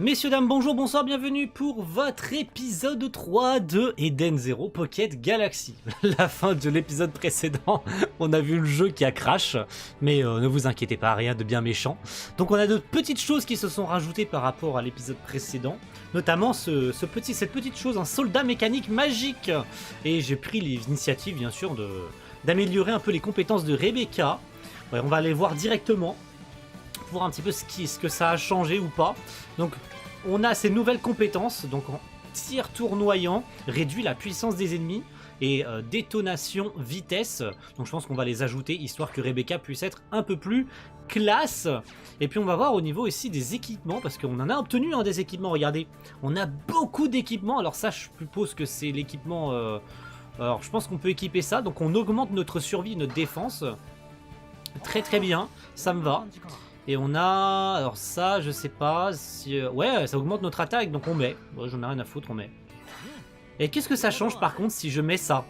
Messieurs, dames, bonjour, bonsoir, bienvenue pour votre épisode 3 de Eden Zero Pocket Galaxy. La fin de l'épisode précédent, on a vu le jeu qui a crash, mais ne vous inquiétez pas, rien de bien méchant. Donc on a de petites choses qui se sont rajoutées par rapport à l'épisode précédent, notamment cette petite chose, un soldat mécanique magique. Et j'ai pris l'initiative, bien sûr, d'améliorer un peu les compétences de Rebecca. Ouais, on va aller voir directement, pour voir un petit peu ce que ça a changé ou pas. Donc on a ces nouvelles compétences, donc en tir tournoyant, réduit la puissance des ennemis, et détonation vitesse, donc je pense qu'on va les ajouter histoire que Rebecca puisse être un peu plus classe. Et puis on va voir au niveau ici des équipements, parce qu'on en a obtenu des équipements, regardez, on a beaucoup d'équipements. Alors ça, je suppose que c'est l'équipement, alors je pense qu'on peut équiper ça, donc on augmente notre survie, notre défense, très très bien, ça me va. Et on a... Alors ça, je sais pas si... Ouais, ça augmente notre attaque, donc on met. Bon, j'en ai rien à foutre, on met. Et qu'est-ce que ça change par contre si je mets ça?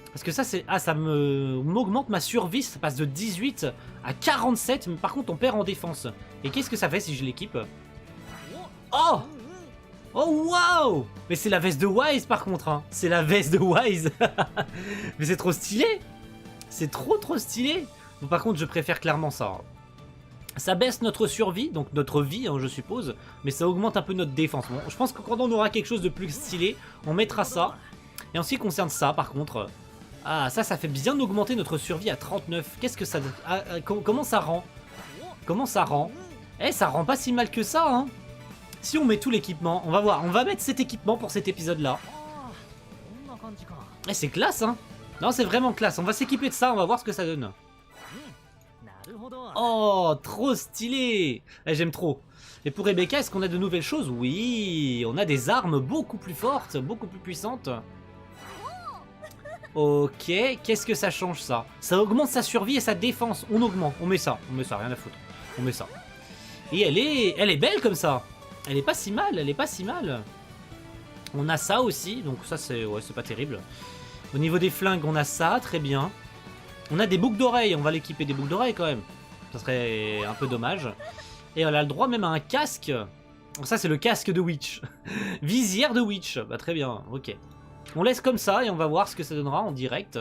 Parce que ça, c'est... Ah, ça m'augmente ma survie, ça passe de 18 à 47, mais par contre on perd en défense. Et qu'est-ce que ça fait si je l'équipe? Oh! Oh, waouh! Mais c'est la veste de Wise par contre, hein. C'est la veste de Wise. Mais c'est trop stylé. C'est trop stylé. Bon, par contre, je préfère clairement ça. Ça baisse notre survie, donc notre vie, hein, je suppose, mais ça augmente un peu notre défense. Bon, je pense que quand on aura quelque chose de plus stylé, on mettra ça. Et en ce qui concerne ça, par contre, ah, ça fait bien augmenter notre survie à 39. Qu'est-ce que ça... comment ça rend? Comment ça rend? Eh, ça rend pas si mal que ça, hein. Si on met tout l'équipement, on va voir. On va mettre cet équipement pour cet épisode-là. Eh, c'est classe, hein. Non, c'est vraiment classe. On va s'équiper de ça, on va voir ce que ça donne. Oh, trop stylé! J'aime trop. Et pour Rebecca, est-ce qu'on a de nouvelles choses? Oui, on a des armes beaucoup plus fortes, beaucoup plus puissantes. Ok, qu'est-ce que ça change ça? Ça augmente sa survie et sa défense. On augmente, on met ça, rien à foutre. On met ça. Et elle est belle comme ça. Elle est pas si mal, elle est pas si mal. On a ça aussi, donc ça c'est pas terrible. Au niveau des flingues, on a ça, très bien. On a des boucles d'oreilles, on va l'équiper des boucles d'oreilles quand même. Ça serait un peu dommage. Et on a le droit même à un casque. Ça c'est le casque de Witch. Visière de Witch. Bah très bien, ok. On laisse comme ça et on va voir ce que ça donnera en direct.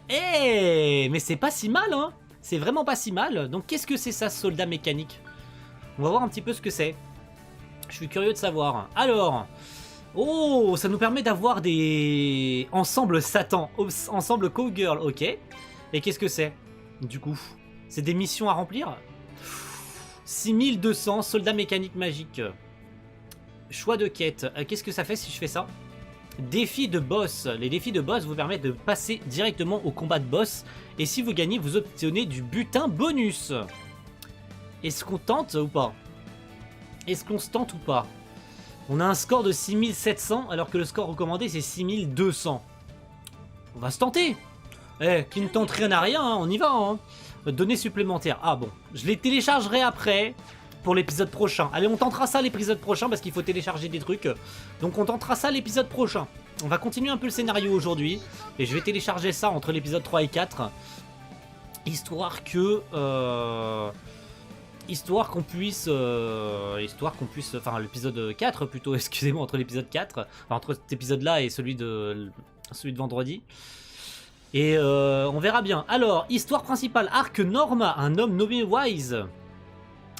Eh, mais c'est pas si mal, hein. C'est vraiment pas si mal. Donc qu'est-ce que c'est ça, soldat mécanique? On va voir un petit peu ce que c'est. Je suis curieux de savoir. Alors... Oh, ça nous permet d'avoir des... Ensemble Satan, ensemble Cowgirl, ok. Et qu'est-ce que c'est, du coup? C'est des missions à remplir? 6200, soldat mécanique magique. Choix de quête. Qu'est-ce que ça fait si je fais ça? Défi de boss. Les défis de boss vous permettent de passer directement au combat de boss. Et si vous gagnez, vous obtenez du butin bonus. Est-ce qu'on tente ou pas? Est-ce qu'on se tente ou pas? On a un score de 6700 alors que le score recommandé c'est 6200. On va se tenter. Eh, qui ne tente rien à rien, hein, on y va. Hein. Données supplémentaires. Ah bon, je les téléchargerai après pour l'épisode prochain. Allez, on tentera ça l'épisode prochain parce qu'il faut télécharger des trucs. Donc on tentera ça l'épisode prochain. On va continuer un peu le scénario aujourd'hui. Et je vais télécharger ça entre l'épisode 3 et 4. Histoire que... Histoire qu'on puisse, enfin l'épisode 4 plutôt, excusez-moi, entre l'épisode 4, enfin, entre cet épisode-là et celui de vendredi. Et on verra bien. Alors, histoire principale, Arc Norma, un homme nommé Wise.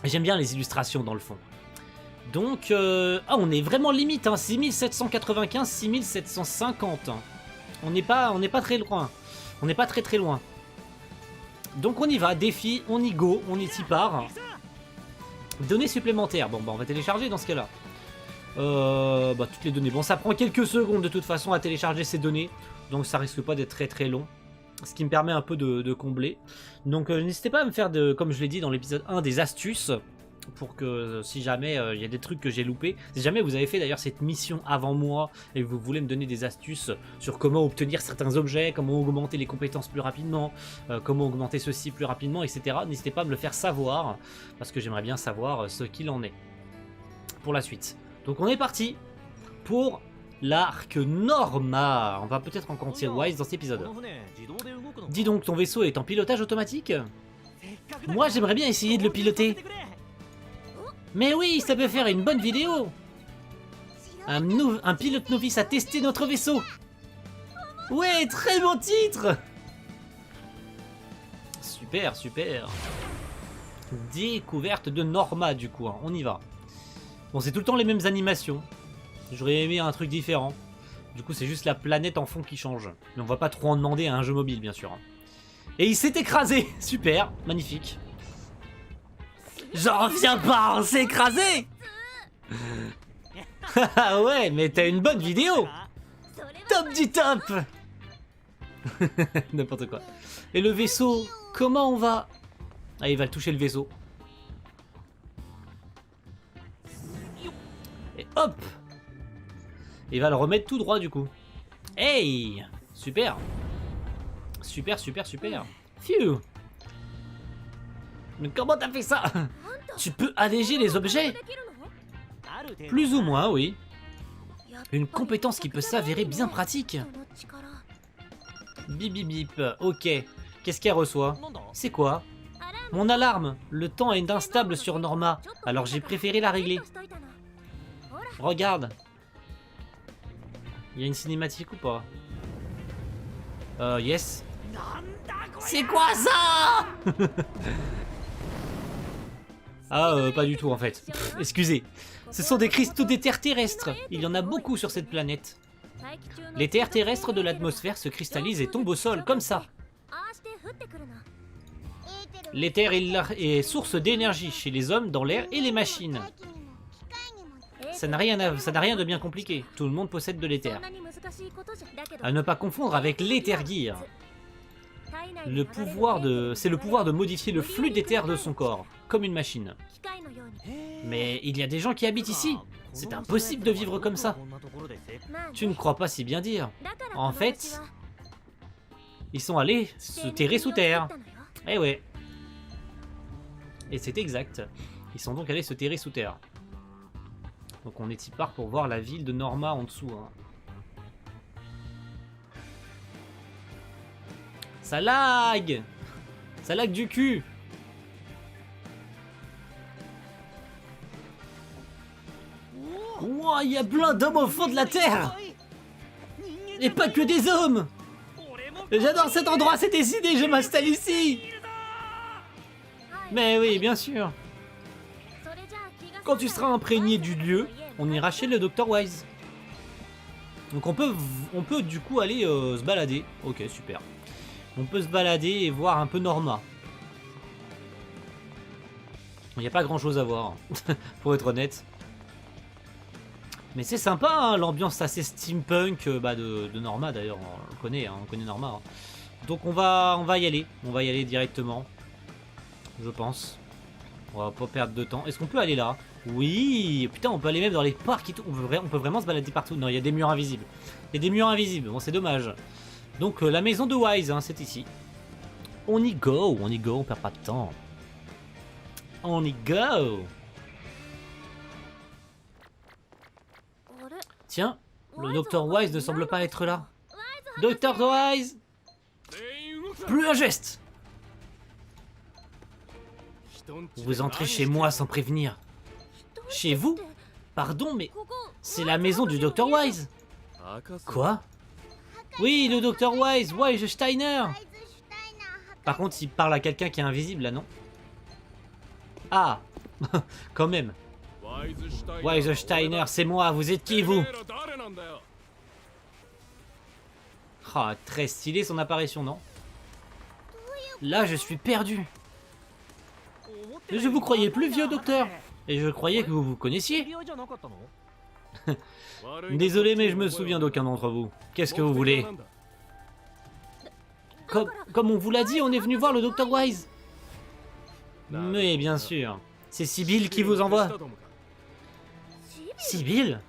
J'aime bien les illustrations dans le fond. Donc, ah, on est vraiment limite, hein, 6795, 6750. On n'est pas très loin. On n'est pas très loin. Donc on y va, défi, on y go, on y s'y part. Données supplémentaires, bon bah on va télécharger dans ce cas là. Toutes les données, bon ça prend quelques secondes de toute façon à télécharger ces données. Donc ça risque pas d'être très long. Ce qui me permet un peu de combler. Donc n'hésitez pas à me faire, comme je l'ai dit dans l'épisode 1, des astuces. Pour que si jamais il y a des trucs que j'ai loupés, si jamais vous avez fait d'ailleurs cette mission avant moi et que vous voulez me donner des astuces sur comment obtenir certains objets, comment augmenter les compétences plus rapidement, comment augmenter ceci plus rapidement, etc. N'hésitez pas à me le faire savoir parce que j'aimerais bien savoir ce qu'il en est pour la suite. Donc on est parti pour l'arc Norma. On va peut-être rencontrer Wise dans cet épisode. Dis donc, ton vaisseau est en pilotage automatique? Moi j'aimerais bien essayer de le piloter. Mais oui, ça peut faire une bonne vidéo. Un pilote novice a testé notre vaisseau. Ouais, très bon titre. Super, super. Découverte de Norma, du coup, hein. On y va. Bon, c'est tout le temps les mêmes animations. J'aurais aimé un truc différent. Du coup, c'est juste la planète en fond qui change. Mais on va pas trop en demander à un jeu mobile, bien sûr. Et il s'est écrasé. Super, magnifique. J'en reviens pas, on s'est écrasé. Ah ouais, mais t'as une bonne vidéo. Top du top. N'importe quoi. Et le vaisseau, comment on va... Ah, il va le toucher le vaisseau. Et hop. Il va le remettre tout droit du coup. Hey. Super. Super, super, super. Phew. Mais comment t'as fait ça? Tu peux alléger les objets? Plus ou moins, oui. Une compétence qui peut s'avérer bien pratique. Bip bip bip, ok. Qu'est-ce qu'elle reçoit? C'est quoi? Mon alarme. Le temps est instable sur Norma, alors j'ai préféré la régler. Regarde. Il y a une cinématique ou pas? Yes. C'est quoi ça? Ah, pas du tout en fait. Pff, excusez. Ce sont des cristaux d'éther terrestre. Il y en a beaucoup sur cette planète. L'éther terrestre de l'atmosphère se cristallise et tombe au sol, comme ça. L'éther est source d'énergie chez les hommes, dans l'air et les machines. Ça n'a rien de bien compliqué. Tout le monde possède de l'éther. À ne pas confondre avec l'éther gear. C'est le pouvoir de modifier le flux d'éther de son corps, comme une machine. Mais il y a des gens qui habitent ici. C'est impossible de vivre comme ça. Tu ne crois pas si bien dire. En fait, ils sont allés se terrer sous terre. Eh ouais. Et c'est exact. Ils sont donc allés se terrer sous terre. Donc on est y part pour voir la ville de Norma en dessous. Hein. Ça lag! Ça lag du cul! Wow, il y a plein d'hommes au fond de la terre! Et pas que des hommes! J'adore cet endroit, c'est décidé, je m'installe ici! Mais oui, bien sûr! Quand tu seras imprégné du lieu, on ira chez le Dr Wise. Donc on peut du coup aller se balader. Ok, super. On peut se balader et voir un peu Norma. Il n'y a pas grand chose à voir, pour être honnête. Mais c'est sympa, hein, l'ambiance assez steampunk de Norma d'ailleurs. On connaît Norma. Hein. Donc on va y aller. On va y aller directement. Je pense. On va pas perdre de temps. Est-ce qu'on peut aller là? Oui. Putain, on peut aller même dans les parcs et tout. On peut vraiment se balader partout. Non, il y a des murs invisibles. Il y a des murs invisibles. Bon, c'est dommage. Donc la maison de Wise, hein, c'est ici. On y go, on perd pas de temps. On y go. Tiens, le Dr Wise ne semble pas être là. Dr Wise. Plus un geste. Vous entrez chez moi sans prévenir. Chez vous? Pardon, mais c'est la maison du Dr Wise. Quoi? Oui, le Dr Wise, Wise Steiner. Par contre, il parle à quelqu'un qui est invisible là, non? Ah, quand même. Wise Steiner, c'est moi, vous êtes qui vous? Ah, très stylé son apparition, non? Là, je suis perdu. Je vous croyais plus vieux, docteur. Et je croyais que vous vous connaissiez. Désolé, mais je me souviens d'aucun d'entre vous. Qu'est-ce que vous voulez? Comme on vous l'a dit, on est venu voir le Dr Wise. Mais bien sûr. C'est Sibyl qui vous envoie. Sibyl?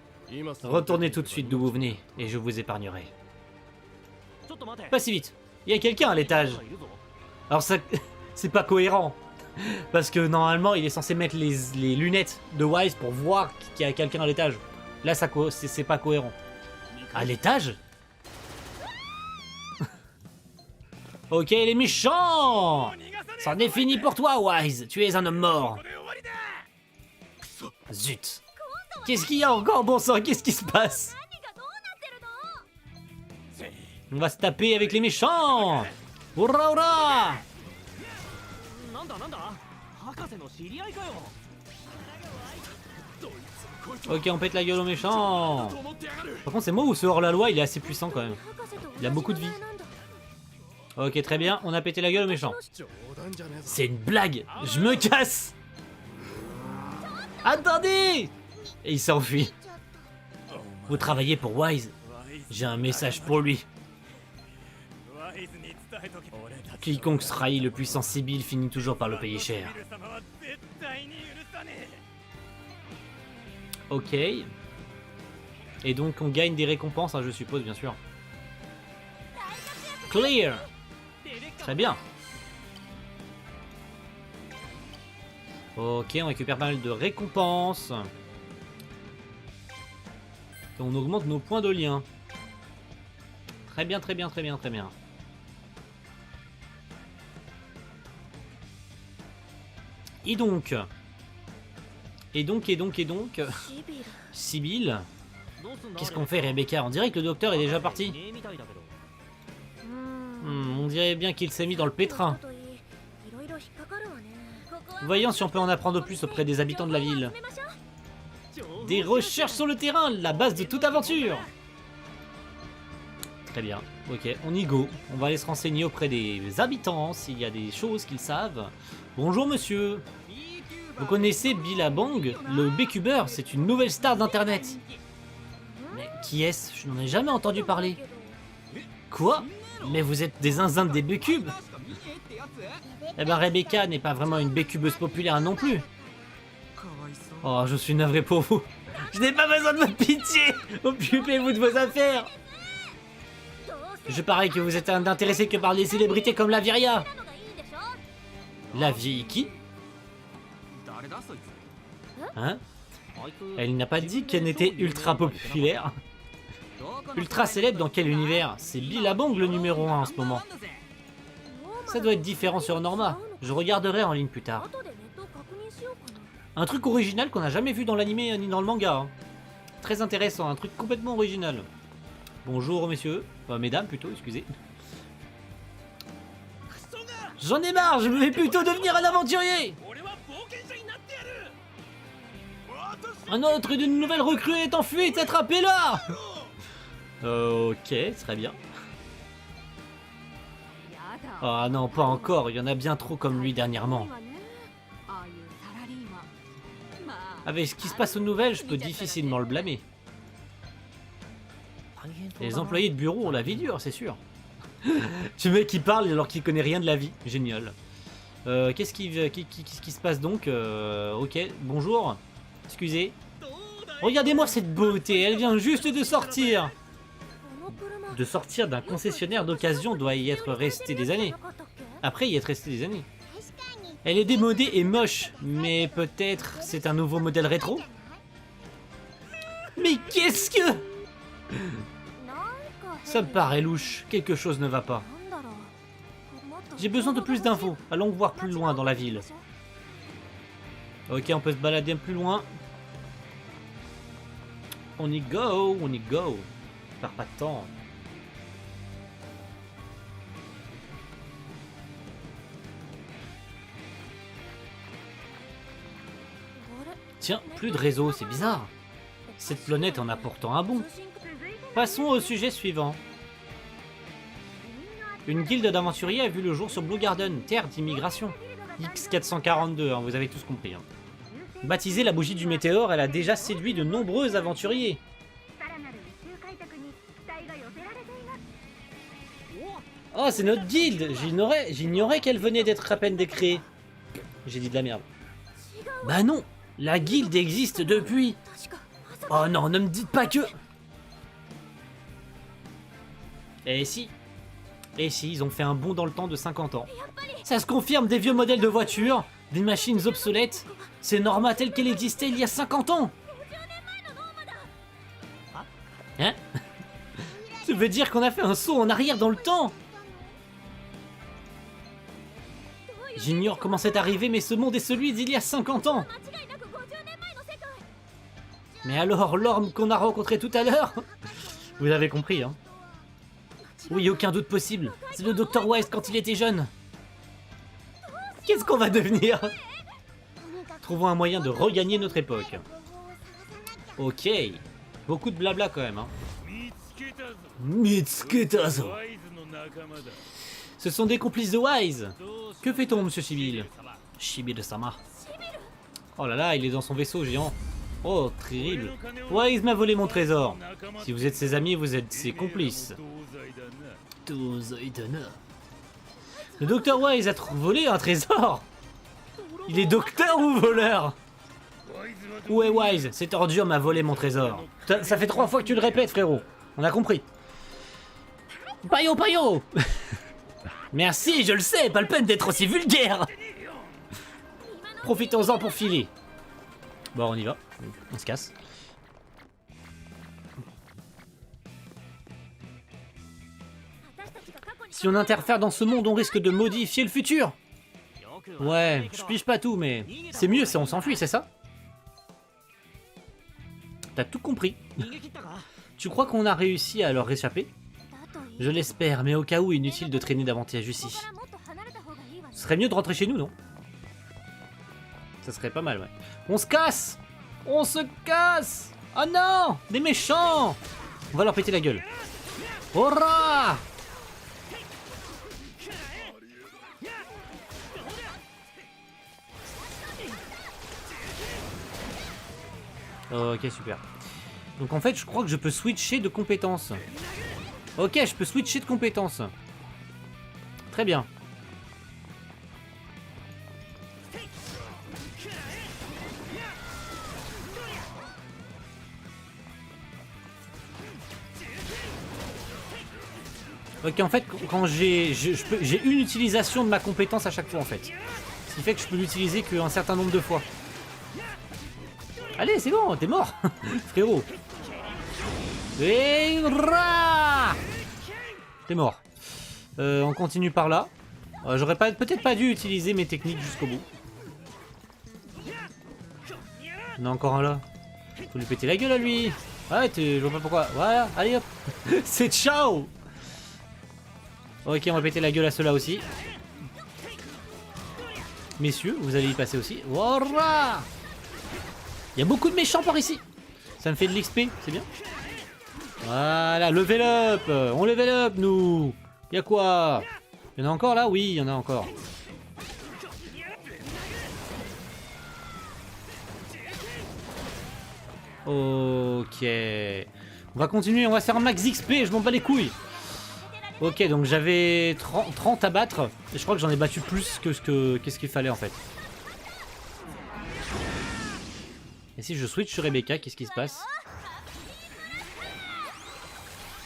Retournez tout de suite d'où vous venez, et je vous épargnerai. Pas si vite. Il y a quelqu'un à l'étage. Alors ça... c'est pas cohérent. Parce que normalement, il est censé mettre les lunettes de Wise pour voir qu'il y a quelqu'un à l'étage. Là, c'est pas cohérent. À l'étage? Ok, les méchants! C'en est fini pour toi, Wise. Tu es un homme mort. Zut. Qu'est-ce qu'il y a encore, bon sang? Qu'est-ce qui se passe? On va se taper avec les méchants. Hurrah, hurrah. Ok, on pète la gueule aux méchants. Par contre, c'est moi ou ce hors-la-loi, il est assez puissant quand même. Il a beaucoup de vie. Ok, très bien, on a pété la gueule aux méchants. C'est une blague. Je me casse. Attendez. Et il s'enfuit. Vous travaillez pour Wise? J'ai un message pour lui. Quiconque trahit le puissant Sibyl finit toujours par le payer cher. Ok. Et donc on gagne des récompenses, hein, je suppose, bien sûr. Clear. Très bien. Ok, on récupère pas mal de récompenses. Et on augmente nos points de lien. Très bien, très bien, très bien, très bien. Et donc, Sibyl, qu'est-ce qu'on fait, Rebecca? On dirait que le docteur est déjà parti. On dirait bien qu'il s'est mis dans le pétrin. Voyons si on peut en apprendre plus auprès des habitants de la ville. Des recherches sur le terrain, la base de toute aventure. Très bien, ok, on y go. On va aller se renseigner auprès des habitants s'il y a des choses qu'ils savent. Bonjour monsieur. Vous connaissez Billabong, le B-Cuber? C'est une nouvelle star d'internet. Mais qui est-ce? Je n'en ai jamais entendu parler. Quoi? Mais vous êtes des zinzins des B-Cubes? Eh ben Rebecca n'est pas vraiment une B-Cubeuse populaire non plus. Oh, je suis navré pour vous. Je n'ai pas besoin de votre pitié. Occupez-vous de vos affaires. Je parie que vous êtes intéressé que par les célébrités comme la Viria. La vieille qui? Hein? Elle n'a pas dit qu'elle n'était ultra populaire. Ultra célèbre dans quel univers? C'est Billabong le numéro 1 en ce moment. Ça doit être différent sur Norma. Je regarderai en ligne plus tard. Un truc original qu'on n'a jamais vu dans l'anime ni dans le manga. Hein. Très intéressant, un truc complètement original. Bonjour messieurs, enfin, mesdames plutôt, excusez. J'en ai marre, je vais plutôt devenir un aventurier. Un autre d'une nouvelle recrue est en fuite, attrapez-la. Ok, très bien. Ah non, pas encore, il y en a bien trop comme lui dernièrement. Avec ce qui se passe aux nouvelles, je peux difficilement le blâmer. Les employés de bureau ont la vie dure, c'est sûr. Tu mec qui parle alors qu'il connaît rien de la vie, génial. Qu'est-ce qui se passe donc? Ok, bonjour. Excusez. Regardez-moi cette beauté, elle vient juste de sortir. De sortir d'un concessionnaire d'occasion doit y être resté des années. Après y être resté des années. Elle est démodée et moche, mais peut-être c'est un nouveau modèle rétro? Mais qu'est-ce que... Ça me paraît louche, quelque chose ne va pas. J'ai besoin de plus d'infos, allons voir plus loin dans la ville. Ok, on peut se balader plus loin. On y go, on y go. On perd pas de temps. Tiens, plus de réseau, c'est bizarre. Cette planète en a pourtant un bon. Passons au sujet suivant. Une guilde d'aventuriers a vu le jour sur Blue Garden, terre d'immigration. X442, hein, vous avez tous compris. Hein. Baptisée la bougie du météore, elle a déjà séduit de nombreux aventuriers. Oh, c'est notre guilde. J'ignorais qu'elle venait d'être à peine décréée. J'ai dit de la merde. Bah non, la guilde existe depuis. Oh non, ne me dites pas que... Et si, ils ont fait un bond dans le temps de 50 ans. Ça se confirme, des vieux modèles de voitures, des machines obsolètes. C'est Norma telle qu'elle existait il y a 50 ans. Hein? Ça veut dire qu'on a fait un saut en arrière dans le temps. J'ignore comment c'est arrivé, mais ce monde est celui d'il y a 50 ans. Mais alors, l'orme qu'on a rencontré tout à l'heure? Vous avez compris, hein? Oui, aucun doute possible. C'est le Dr. Wise quand il était jeune. Qu'est-ce qu'on va devenir? Trouvons un moyen de regagner notre époque. Ok. Beaucoup de blabla quand même, hein. Mitsuketazo. Ce sont des complices de Wise. Que fait-on, monsieur Shibil? Shibil-sama. Oh là là, il est dans son vaisseau géant. Oh, terrible. Wise m'a volé mon trésor. Si vous êtes ses amis, vous êtes ses complices. Le docteur Wise a volé un trésor. Il est docteur ou voleur? Où est Wise? Cette ordure m'a volé mon trésor. Ça fait 3 fois que tu le répètes, frérot. On a compris. Payo, payo. Merci, je le sais, pas le peine d'être aussi vulgaire. Profitons-en pour filer. Bon, on y va. On se casse. Si on interfère dans ce monde, on risque de modifier le futur. Ouais, je pige pas tout, mais c'est mieux si on s'enfuit, c'est ça? T'as tout compris. Tu crois qu'on a réussi à leur échapper? Je l'espère, mais au cas où, inutile de traîner davantage ici. Ce serait mieux de rentrer chez nous, non? Ça serait pas mal, ouais. On se casse! On se casse! Oh non! Des méchants! On va leur péter la gueule. Hurrah! Ok, super. Donc en fait, je crois que je peux switcher de compétences. Ok, je peux switcher de compétences. Très bien. Ok, en fait, quand j'ai une utilisation de ma compétence à chaque fois, en fait. Ce qui fait que je peux l'utiliser qu'un certain nombre de fois. Allez, c'est bon, t'es mort, frérot. Et t'es mort. On continue par là. J'aurais peut-être pas dû utiliser mes techniques jusqu'au bout. On a encore un là. Faut lui péter la gueule à lui. Ouais, je vois pas pourquoi. Voilà, allez hop. C'est ciao. Ok, on va péter la gueule à ceux-là aussi. Messieurs, vous allez y passer aussi. Voilà. Il y a beaucoup de méchants par ici. Ça me fait de l'XP, c'est bien. Voilà, level up. On level up, nous. Il y a quoi? Il y en a encore là? Oui, il y en a encore. Ok. On va continuer, on va faire un max XP, je m'en bats les couilles. Ok, donc j'avais 30 à battre. Et je crois que j'en ai battu plus que ce qu'il fallait en fait. Et si je switch sur Rebecca, qu'est-ce qui se passe?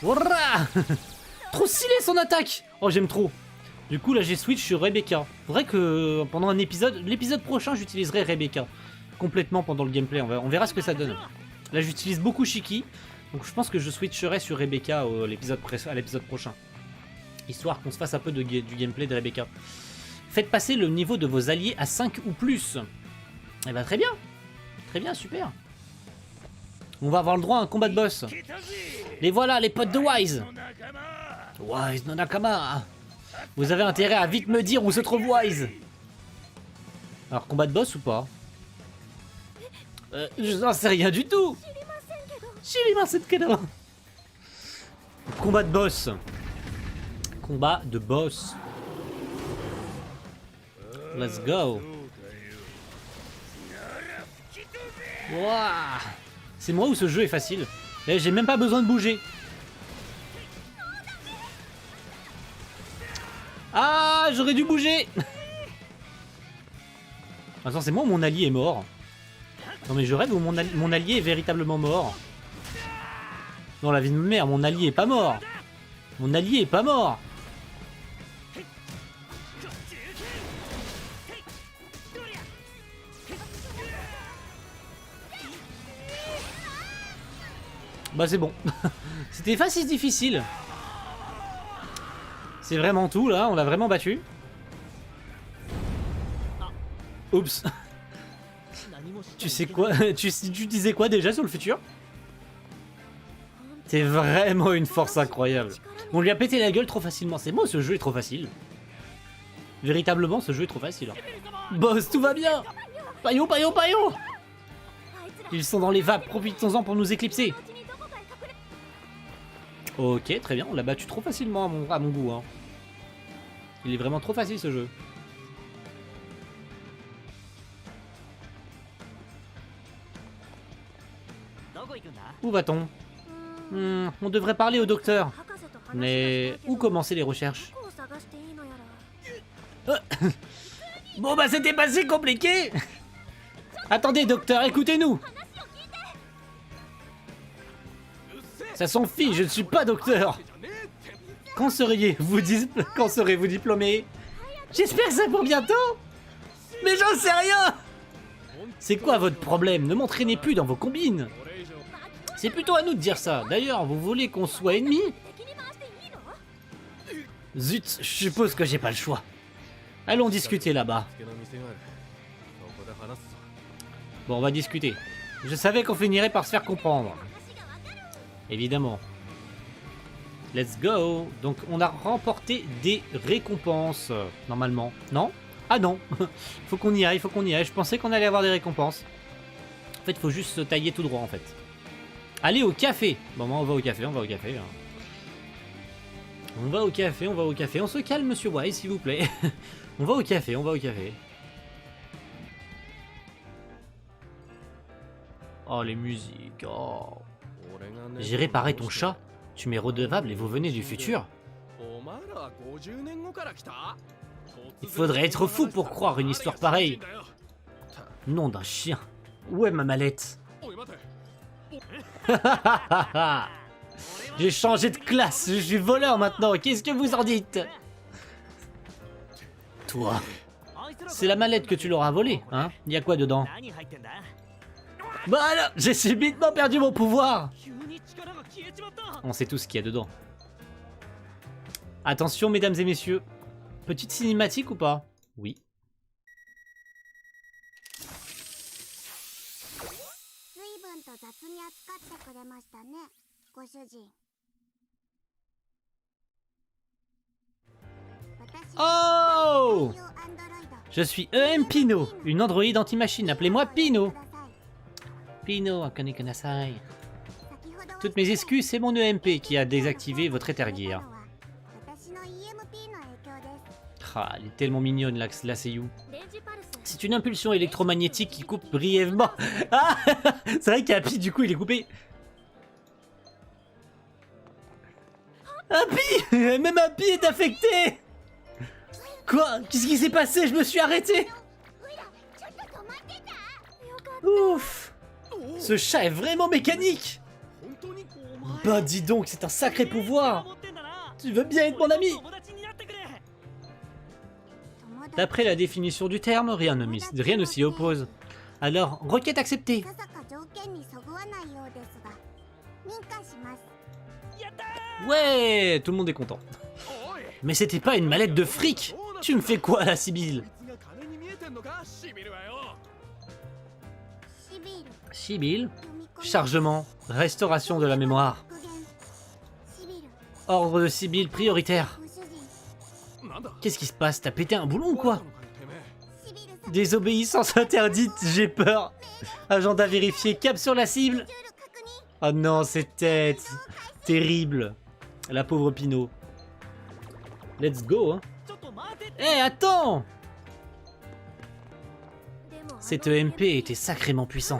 Voilà. Trop stylé son attaque. Oh, j'aime trop. Du coup, là, j'ai switch sur Rebecca. Faudrait que pendant un épisode, l'épisode prochain, j'utiliserai Rebecca complètement pendant le gameplay. On verra ce que ça donne. Là, j'utilise beaucoup Shiki. Donc, je pense que je switcherai sur Rebecca à l'épisode prochain. Histoire qu'on se fasse un peu du gameplay de Rebecca. Faites passer le niveau de vos alliés à 5 ou plus. Eh ben, très bien. Très bien, super. On va avoir le droit à un combat de boss. Les voilà, les potes de Wise. Wise no Nakama. Vous avez intérêt à vite me dire où se trouve Wise. Alors, combat de boss ou pas? Je n'en sais rien du tout. Shirimasen kedo. Combat de boss. Combat de boss. Let's go. Wouah. C'est moi où ce jeu est facile. J'ai même pas besoin de bouger. Ah, j'aurais dû bouger. Attends, c'est moi ou mon allié est mort? Non mais je rêve ou mon allié est véritablement mort? Non, la vie de ma mère, mon allié est pas mort. Mon allié est pas mort. Bah c'est bon. C'était facile difficile. C'est vraiment tout là, on l'a vraiment battu. Oups. Tu sais quoi? Tu disais quoi déjà sur le futur? T'es vraiment une force incroyable. On lui a pété la gueule trop facilement. C'est moi, ce jeu est trop facile. Véritablement, ce jeu est trop facile. Boss, tout va bien. Paillon, paillon, paillon. Ils sont dans les vapes, profitons-en pour nous éclipser. Ok, très bien, on l'a battu trop facilement à mon goût. Hein. Il est vraiment trop facile ce jeu. Où va-t-on? On devrait parler au docteur. Mais où commencer les recherches? Bon bah c'était pas si compliqué. Attendez docteur, écoutez-nous. Ça s'en fiche, je ne suis pas docteur. Quand serez-vous diplômé? J'espère que c'est pour bientôt. Mais j'en sais rien. C'est quoi votre problème? Ne m'entraînez plus dans vos combines. C'est plutôt à nous de dire ça. D'ailleurs, vous voulez qu'on soit ennemis? Zut, je suppose que j'ai pas le choix. Allons discuter là-bas. Bon, on va discuter. Je savais qu'on finirait par se faire comprendre. Évidemment. Let's go. Donc, on a remporté des récompenses, normalement. Non? Ah non. Faut qu'on y aille, faut qu'on y aille. Je pensais qu'on allait avoir des récompenses. En fait, faut juste se tailler tout droit, en fait. Allez au café. Bon, on va au café, on va au café. Hein. On va au café, on va au café. On se calme, monsieur Wise, s'il vous plaît. On va au café, on va au café. Oh, les musiques. Oh. J'ai réparé ton chat. Tu m'es redevable et vous venez du futur. Il faudrait être fou pour croire une histoire pareille. Nom d'un chien. Où est ma mallette? J'ai changé de classe, je suis voleur maintenant, qu'est-ce que vous en dites? Toi, c'est la mallette que tu l'auras volée, hein? Y a quoi dedans? Bah alors, j'ai subitement perdu mon pouvoir. On sait tout ce qu'il y a dedans. Attention mesdames et messieurs, petite cinématique ou pas? Oui. Oh! Je suis E.M. Pino, une androïde anti-machine. Appelez-moi Pino. Pino, akane kanasai. Toutes mes excuses, c'est mon EMP qui a désactivé votre éthergear. Ah, elle est tellement mignonne, la Seiyu. C'est une impulsion électromagnétique qui coupe brièvement. Ah, c'est vrai qu'Happy, du coup, il est coupé. Happy! Même Happy est affecté! Quoi? Qu'est-ce qui s'est passé? Je me suis arrêté! Ouf! Ce chat est vraiment mécanique! Bah dis donc, c'est un sacré pouvoir! Tu veux bien être mon ami? D'après la définition du terme, rien ne s'y oppose. Alors, requête acceptée. Ouais, tout le monde est content. Mais c'était pas une mallette de fric. Tu me fais quoi là, Sibylle? Sibylle, chargement, restauration de la mémoire. Ordre de Sibylle prioritaire. Qu'est-ce qui se passe? T'as pété un boulon ou quoi? Désobéissance interdite, j'ai peur. Agenda vérifié, cap sur la cible. Oh non, cette tête. Terrible. La pauvre Pino. Let's go, hein. Eh, hey, attends! Cet EMP était sacrément puissant.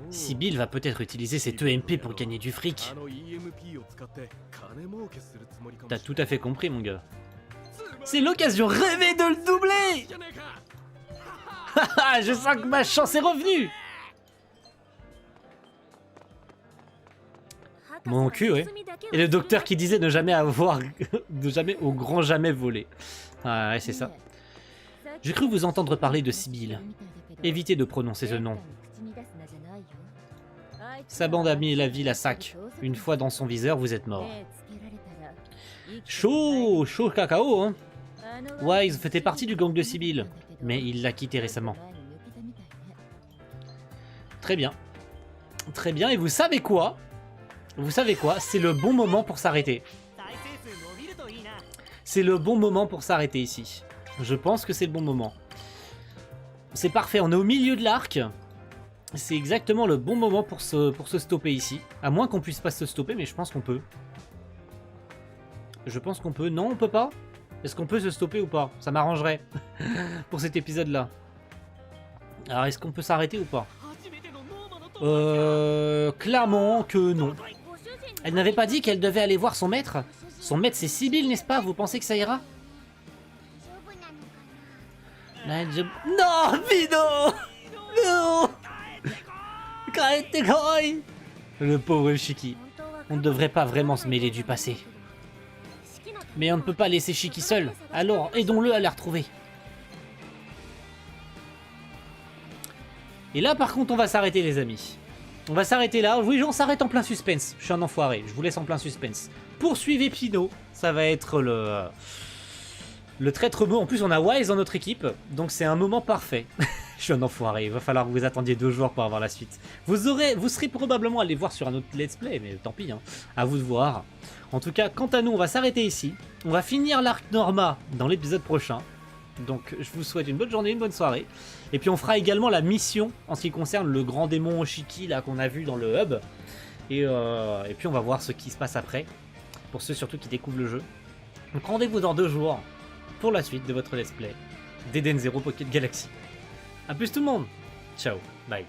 Sibylle va peut-être utiliser cet EMP pour gagner du fric. T'as tout à fait compris, mon gars. C'est l'occasion rêvée de le doubler! Je sens que ma chance est revenue! Mon cul, ouais. Et le docteur qui disait ne jamais avoir... de jamais au grand jamais voler. Ah ouais, c'est ça. J'ai cru vous entendre parler de Sibylle. Évitez de prononcer ce nom. Sa bande a mis la ville à sac. Une fois dans son viseur, vous êtes mort. Chaud, chaud cacao, hein. Wise faisait partie du gang de Sibylle, mais il l'a quitté récemment. Très bien. Très bien, et vous savez quoi? Vous savez quoi? C'est le bon moment pour s'arrêter. C'est le bon moment pour s'arrêter ici. Je pense que c'est le bon moment. C'est parfait, on est au milieu de l'arc. C'est exactement le bon moment pour se stopper ici. À moins qu'on puisse pas se stopper, mais je pense qu'on peut. Je pense qu'on peut. Non, on peut pas? Est-ce qu'on peut se stopper ou pas? Ça m'arrangerait pour cet épisode-là. Alors, est-ce qu'on peut s'arrêter ou pas? Clairement que non. Elle n'avait pas dit qu'elle devait aller voir son maître? Son maître, c'est Sibyl, n'est-ce pas? Vous pensez que ça ira? Non, Fido! Non! Le pauvre Shiki. On ne devrait pas vraiment se mêler du passé. Mais on ne peut pas laisser Shiki seul. Alors, aidons-le à la retrouver. Et là, par contre, on va s'arrêter, les amis. On va s'arrêter là. Oui, on s'arrête en plein suspense. Je suis un enfoiré. Je vous laisse en plein suspense. Poursuivez Pino. Ça va être le traître mot. En plus, on a Wise dans notre équipe. Donc, c'est un moment parfait. Je suis un enfoiré. Il va falloir que vous attendiez 2 jours pour avoir la suite. Vous serez probablement allé voir sur un autre let's play. Mais tant pis. Hein. À vous de voir. En tout cas, quant à nous, on va s'arrêter ici. On va finir l'arc Norma dans l'épisode prochain. Donc je vous souhaite une bonne journée, une bonne soirée. Et puis on fera également la mission en ce qui concerne le grand démon Shiki là qu'on a vu dans le hub. Et puis on va voir ce qui se passe après. Pour ceux surtout qui découvrent le jeu. Donc rendez-vous dans 2 jours pour la suite de votre let's play d'Eden Zero Pocket Galaxy. A plus tout le monde. Ciao, bye.